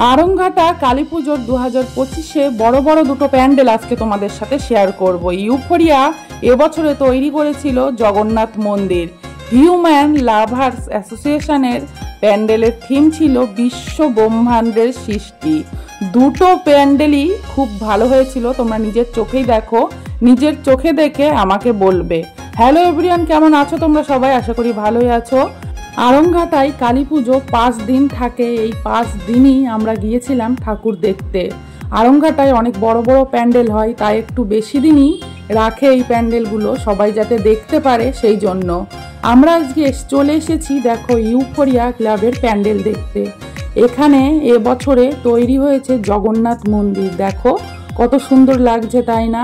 আরংঘাটা কালী পুজোর 2025-এ বড় বড় দুটো প্যান্ডেল আজকে তোমাদের সাথে শেয়ার করব। ইউফোরিয়া এবছরে তৈরি করেছিল জগন্নাথ মন্দির। হিউম্যান লাভার্স অ্যাসোসিয়েশনের প্যান্ডেলের থিম ছিল বিশ্ব ব্রহ্মাণ্ডের সৃষ্টি। দুটো প্যান্ডেলই খুব ভালো হয়েছিল, তোমরা নিজের চোখেই দেখো, নিজের চোখে দেখে আমাকে বলবে। হ্যালো এভরিওয়ান, কেমন আছো তোমরা সবাই? আশা করি ভালোই আছো। আরংঘাটায় কালী পুজো 5 দিন থাকে। এই 5 দিনই আমরা গিয়েছিলাম ঠাকুর দেখতে। আরংঘাটায় অনেক বড় বড় প্যান্ডেল হয়, তাই একটু বেশি দিনই রাখে এই প্যান্ডেলগুলো, সবাই যাতে দেখতে পারে সেই জন্য। আমরা আজকে চলে এসেছি দেখো ইউফোরিয়া ক্লাবের প্যান্ডেল দেখতে। এখানে এবছরে তৈরি হয়েছে জগন্নাথ মন্দির। দেখো কত সুন্দর লাগছে, তাই না?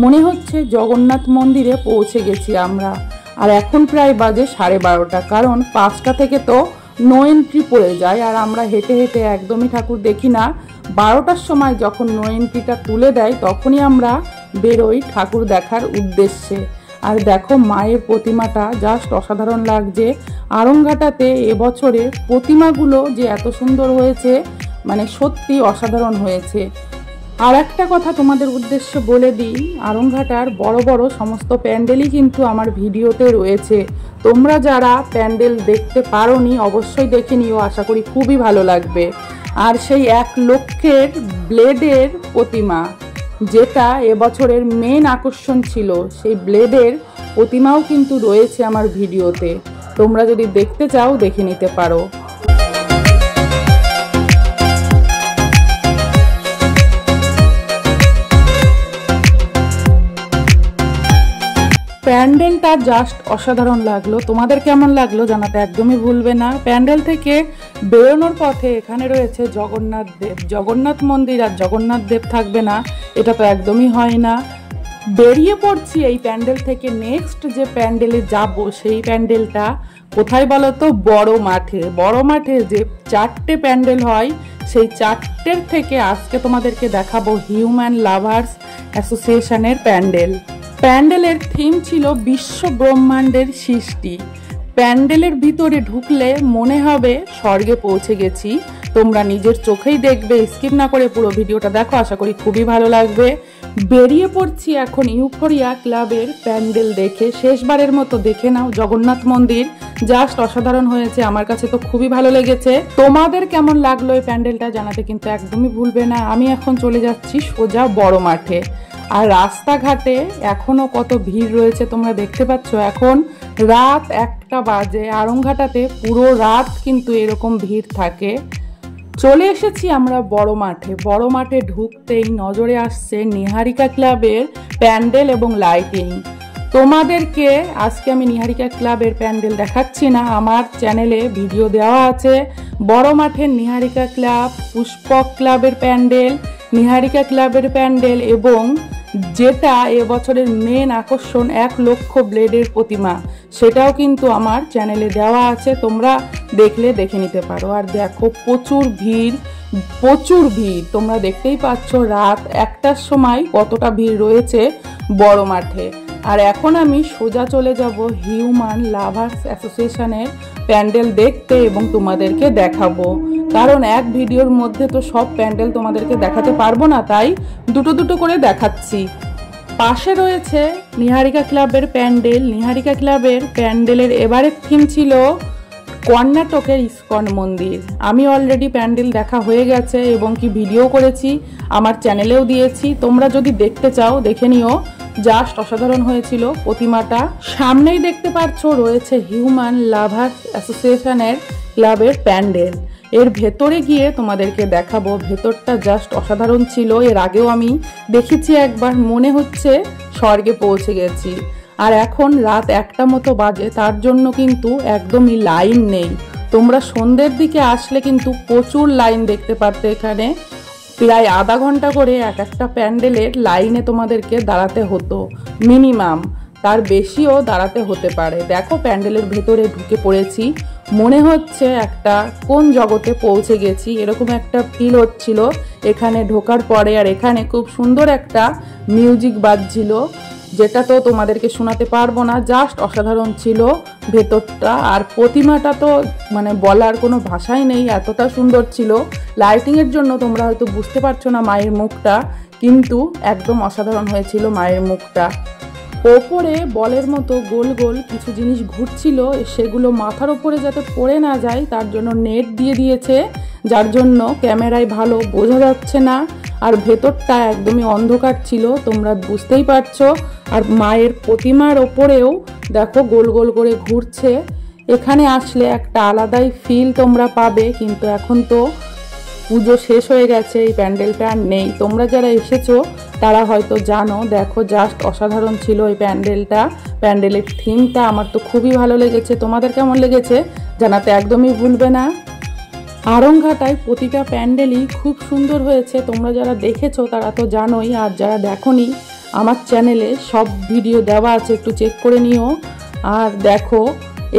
মনে হচ্ছে জগন্নাথ মন্দিরে পৌঁছে গেছি আমরা। আর এখন প্রায় বাজে 12:30, কারণ 5টা থেকে তো নো এন্ট্রি পড়ে যায়, আর আমরা হেঁটে হেঁটে একদমই ঠাকুর দেখি না। 12টার সময় যখন নো এন্ট্রিটা তুলে দেয় তখনই আমরা বেরোই ঠাকুর দেখার উদ্দেশ্যে। আর দেখো মায়ের প্রতিমাটা জাস্ট অসাধারণ লাগছে। আরংঘাটাতে এবছরে প্রতিমাগুলো যে এত সুন্দর হয়েছে, মানে সত্যি অসাধারণ হয়েছে। আর একটা কথা তোমাদের উদ্দেশ্যে বলে দিই, আরংঘাটার বড় বড় সমস্ত প্যান্ডেলই কিন্তু আমার ভিডিওতে রয়েছে। তোমরা যারা প্যান্ডেল দেখতে পারোনি অবশ্যই দেখে নিও, আশা করি খুবই ভালো লাগবে। আর সেই 1 লক্ষের ব্লেডের প্রতিমা, যেটা এবছরের মেন আকর্ষণ ছিল, সেই ব্লেডের প্রতিমাও কিন্তু রয়েছে আমার ভিডিওতে। তোমরা যদি দেখতে চাও দেখে নিতে পারো। প্যান্ডেলটা জাস্ট অসাধারণ লাগলো। তোমাদের কেমন লাগলো জানাতে একদমই ভুলবে না। প্যান্ডেল থেকে বেরোনোর পথে এখানে রয়েছে জগন্নাথ দেব। জগন্নাথ মন্দির আর জগন্নাথ দেব থাকবে না, এটা তো একদমই হয় না। বেরিয়ে পড়ছি এই প্যান্ডেল থেকে। নেক্সট যে প্যান্ডেলে যাব সেই প্যান্ডেলটা কোথায় বলো তো? বড় মাঠে। বড় মাঠে যে 4টে প্যান্ডেল হয়, সেই 4টের থেকে আজকে তোমাদেরকে দেখাবো হিউম্যান লাভার্স অ্যাসোসিয়েশনের প্যান্ডেল। প্যান্ডেলের থিম ছিল বিশ্ব ব্রহ্মাণ্ডের সৃষ্টি। প্যান্ডেলের ভিতরে ঢুকলে মনে হবে স্বর্গে পৌঁছে গেছি। তোমরা নিজের চোখেই দেখবে, স্কিপ না করে পুরো ভিডিওটা দেখো, আশা করি খুবই ভালো লাগবে। বেরিয়ে পড়ছি এখন ইউফোরিয়া ক্লাবের প্যান্ডেল দেখে। শেষবারের মতো দেখে নাও জগন্নাথ মন্দির, জাস্ট অসাধারণ হয়েছে। আমার কাছে তো খুবই ভালো লেগেছে। তোমাদের কেমন লাগলো এই প্যান্ডেলটা জানাতে কিন্তু একদমই ভুলবে না। আমি এখন চলে যাচ্ছি সোজা বড় মাঠে। আর রাস্তাঘাটে এখনো কত ভিড় রয়েছে তোমরা দেখতে পাচ্ছ। এখন রাত 1টা বাজে। আরংঘাটাতে পুরো রাত কিন্তু এরকম ভিড় থাকে। চলে এসেছি আমরা বড় মাঠে। বড় মাঠে ঢুকতেই নজরে আসছে নিহারিকা ক্লাবের প্যান্ডেল এবং লাইটিং। তোমাদেরকে আজকে আমি নিহারিকা ক্লাবের প্যান্ডেল দেখাচ্ছি না, আমার চ্যানেলে ভিডিও দেওয়া আছে। বড় মাঠের নিহারিকা ক্লাব, পুষ্পক ক্লাবের প্যান্ডেল, নিহারিকা ক্লাবের প্যান্ডেল এবং যেটা এবছরের মেন আকর্ষণ 1 লক্ষ ব্লেডের প্রতিমা, সেটাও কিন্তু আমার চ্যানেলে দেওয়া আছে। তোমরা দেখলে দেখে নিতে পারো। আর দেখো প্রচুর ভিড়, প্রচুর ভিড়। তোমরা দেখতেই পাচ্ছ রাত 1টার সময় কতটা ভিড় রয়েছে বড় মাঠে। আর এখন আমি সোজা চলে যাব হিউম্যান লাভার্স অ্যাসোসিয়েশনের প্যান্ডেল দেখতে এবং তোমাদেরকে দেখাবো। কারণ এক ভিডিওর মধ্যে তো সব প্যান্ডেল তোমাদেরকে দেখাতে পারবো না, তাই দুটো দুটো করে দেখাচ্ছি। পাশে রয়েছে নিহারিকা ক্লাবের প্যান্ডেল। নিহারিকা ক্লাবের প্যান্ডেলের এবারের থিম ছিল কর্ণাটকের ইস্কন মন্দির। আমি অলরেডি প্যান্ডেল দেখা হয়ে গেছে এবং কি ভিডিও করেছি, আমার চ্যানেলেও দিয়েছি। তোমরা যদি দেখতে চাও দেখে নিও, জাস্ট অসাধারণ হয়েছিল প্রতিমাটা। সামনেই দেখতে পাচ্ছ রয়েছে হিউম্যান লাভার্স অ্যাসোসিয়েশনের ক্লাবের প্যান্ডেল। এর ভেতরে গিয়ে তোমাদেরকে দেখাবো। ভেতরটা জাস্ট অসাধারণ ছিল। এর আগেও আমি দেখেছি একবার, মনে হচ্ছে স্বর্গে পৌঁছে গেছি। আর এখন রাত 1টা মতো বাজে, তার জন্য কিন্তু একদমই লাইন নেই। তোমরা সন্ধ্যের দিকে আসলে কিন্তু প্রচুর লাইন দেখতে পারতে। এখানে প্রায় আধা ঘন্টা করে একটা প্যান্ডেলের লাইনে তোমাদেরকে দাঁড়াতে হতো মিনিমাম, তার বেশিও দাঁড়াতে হতে পারে। দেখো প্যান্ডেলের ভেতরে ঢুকে পড়েছি, মনে হচ্ছে একটা কোন জগতে পৌঁছে গেছি, এরকম একটা ফিল হচ্ছিল এখানে ঢোকার পরে। আর এখানে খুব সুন্দর একটা মিউজিক বাজছিল, যেটা তো তোমাদেরকে শোনাতে পারবো না, জাস্ট অসাধারণ ছিল ভেতরটা। আর প্রতিমাটা তো মানে বলার কোনো ভাষাই নেই, এতটা সুন্দর ছিল। লাইটিংয়ের জন্য তোমরা হয়তো বুঝতে পারছো না মায়ের মুখটা, কিন্তু একদম অসাধারণ হয়েছিল মায়ের মুখটা। ওপরে বলের মতো গোল গোল কিছু জিনিস ঘুরছিল, সেগুলো মাথার ওপরে যাতে পড়ে না যায় তার জন্য নেট দিয়ে দিয়েছে, যার জন্য ক্যামেরায় ভালো বোঝা যাচ্ছে না। আর ভেতরটা একদমই অন্ধকার ছিল, তোমরা বুঝতেই পারছো। আর মায়ের প্রতিমার ওপরেও দেখো গোল গোল করে ঘুরছে। এখানে আসলে একটা আলাদাই ফিল তোমরা পাবে, কিন্তু এখন তো পুজো শেষ হয়ে গেছে, এই প্যান্ডেলটা আর নেই। তোমরা যারা এসেছো তারা হয়তো জানো। দেখো জাস্ট অসাধারণ ছিল এই প্যান্ডেলটা। প্যান্ডেলের থিমটা আমার তো খুবই ভালো লেগেছে। তোমাদের কেমন লেগেছে জানাতে একদমই ভুলবে না। আড়ংঘাটায় প্রতিটা প্যান্ডেলই খুব সুন্দর হয়েছে। তোমরা যারা দেখেছো তারা তো জানোই, আর যারা দেখোনি আমার চ্যানেলে সব ভিডিও দেওয়া আছে, একটু চেক করে নিও। আর দেখো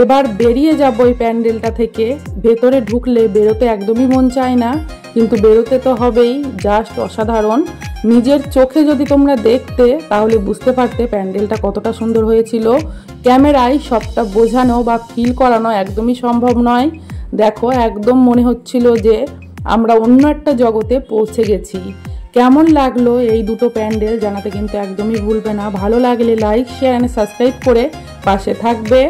এবার বেরিয়ে যাব এই প্যান্ডেলটা থেকে। ভেতরে ঢুকলে বেরোতে একদমই মন চায় না, কিন্তু বেরোতে তো হবেই। জাস্ট অসাধারণ। নিজের চোখে যদি তোমরা দেখতে তাহলে বুঝতে পারতে প্যান্ডেলটা কতটা সুন্দর হয়েছিল। ক্যামেরায় সবটা বোঝানো বা ফিল করানো একদমই সম্ভব নয়। দেখো একদম মনে হচ্ছিল যে আমরা অন্য একটা জগতে পৌঁছে গেছি। কেমন লাগলো এই দুটো প্যান্ডেল জানাতে কিন্তু একদমই ভুলবে না। ভালো লাগলে লাইক, শেয়ার এন্ড সাবস্ক্রাইব করে পাশে থাকবে।